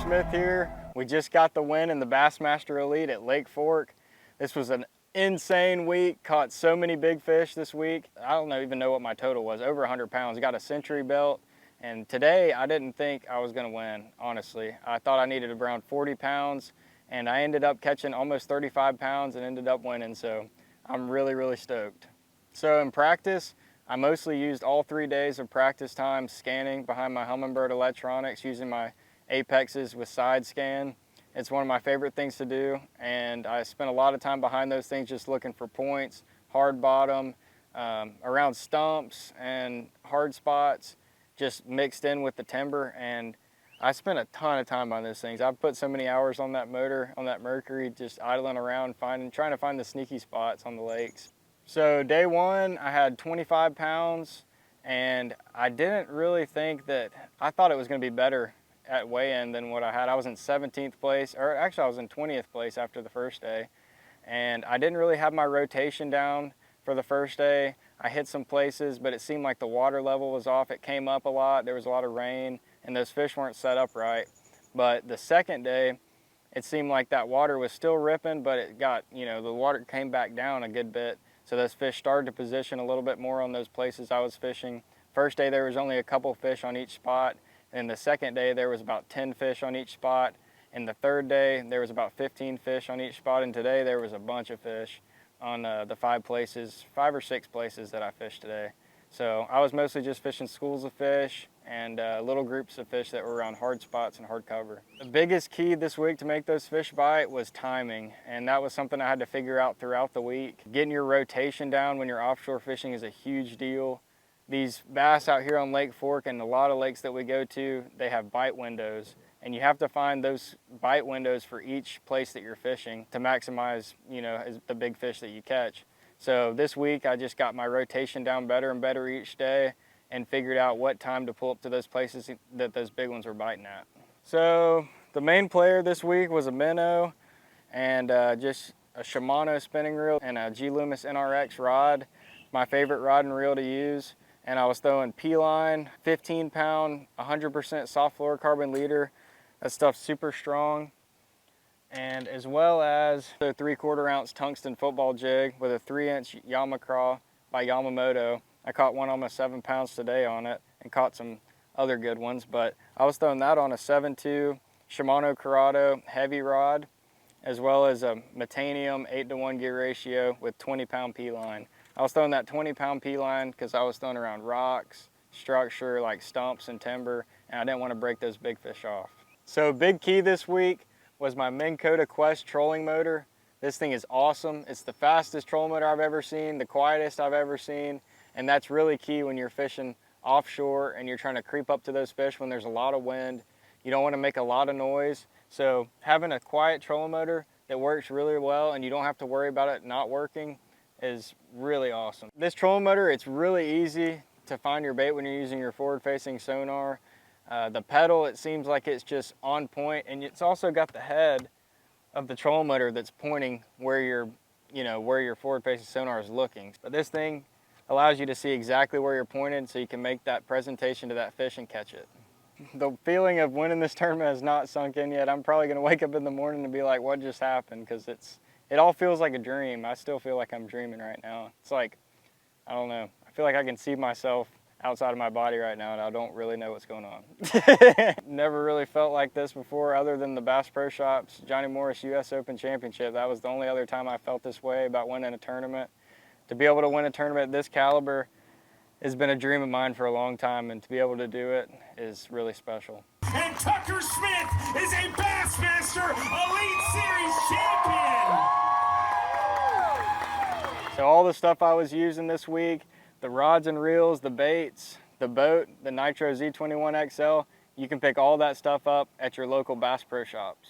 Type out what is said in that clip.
Smith here. We just got the win in the Bassmaster Elite at Lake Fork. This was an insane week. Caught so many big fish this week. I don't even know what my total was, over 100 pounds. Got a century belt. And today I didn't think I was gonna win, honestly. I thought I needed around 40 pounds and I ended up catching almost 35 pounds and ended up winning. So I'm really, really stoked. So in practice, I mostly used all 3 days of practice time scanning behind my Humminbird electronics using my Apexes with side scan. It's one of my favorite things to do, and I spent a lot of time behind those things just looking for points, hard bottom, around stumps and hard spots, just mixed in with the timber. And I spent a ton of time on those things. I've put so many hours on that motor, on that Mercury, just idling around, trying to find the sneaky spots on the lakes. So day one, I had 25 pounds, and I didn't really think that, I thought it was gonna be better at weigh-in than what I had. I was in 17th place, or actually I was in 20th place after the first day. And I didn't really have my rotation down for the first day. I hit some places, but it seemed like the water level was off. It came up a lot, there was a lot of rain, and those fish weren't set up right. But the second day, it seemed like that water was still ripping, but it got, the water came back down a good bit. So those fish started to position a little bit more on those places I was fishing. First day there was only a couple fish on each spot, and the second day there was about 10 fish on each spot, and the third day there was about 15 fish on each spot, and today there was a bunch of fish on the 5 or 6 places that I fished today. So I was mostly just fishing schools of fish and little groups of fish that were around hard spots and hard cover. The biggest key this week to make those fish bite was timing, and that was something I had to figure out throughout the week. Getting your rotation down when you're offshore fishing is a huge deal. These bass out here on Lake Fork and a lot of lakes that we go to, they have bite windows, and you have to find those bite windows for each place that you're fishing to maximize, the big fish that you catch. So this week I just got my rotation down better and better each day and figured out what time to pull up to those places that those big ones were biting at. So the main player this week was a minnow and just a Shimano spinning reel and a G Loomis NRX rod, my favorite rod and reel to use. And I was throwing P-line, 15 pound, 100% soft fluorocarbon leader. That stuff's super strong. And as well as the 3/4 ounce tungsten football jig with a 3-inch Yamacraw by Yamamoto. I caught one almost 7 pounds today on it and caught some other good ones, but I was throwing that on a 7.2 Shimano Corrado heavy rod, as well as a Metanium 8-to-1 gear ratio with 20-pound P-line. I was throwing that 20-pound P-line because I was throwing around rocks, structure like stumps and timber, and I didn't want to break those big fish off. So big key this week was my Minn Kota Quest trolling motor. This thing is awesome. It's the fastest trolling motor I've ever seen, the quietest I've ever seen, and that's really key when you're fishing offshore and you're trying to creep up to those fish when there's a lot of wind. You don't want to make a lot of noise. So having a quiet trolling motor that works really well and you don't have to worry about it not working is really awesome. This trolling motor, it's really easy to find your bait when you're using your forward-facing sonar. The pedal, it seems like it's just on point, and it's also got the head of the trolling motor that's pointing where your forward-facing sonar is looking. But this thing allows you to see exactly where you're pointed so you can make that presentation to that fish and catch it. The feeling of winning this tournament has not sunk in yet. I'm probably gonna wake up in the morning and be like, what just happened? Because it all feels like a dream. I still feel like I'm dreaming right now. It's like, I don't know. I feel like I can see myself outside of my body right now and I don't really know what's going on. Never really felt like this before other than the Bass Pro Shops Johnny Morris US Open Championship. That was the only other time I felt this way about winning a tournament. To be able to win a tournament at this caliber has been a dream of mine for a long time, and to be able to do it is really special. And Tucker Smith is a Bassmaster Elite Series Champion! So all the stuff I was using this week, the rods and reels, the baits, the boat, the Nitro Z21 XL, you can pick all that stuff up at your local Bass Pro Shops.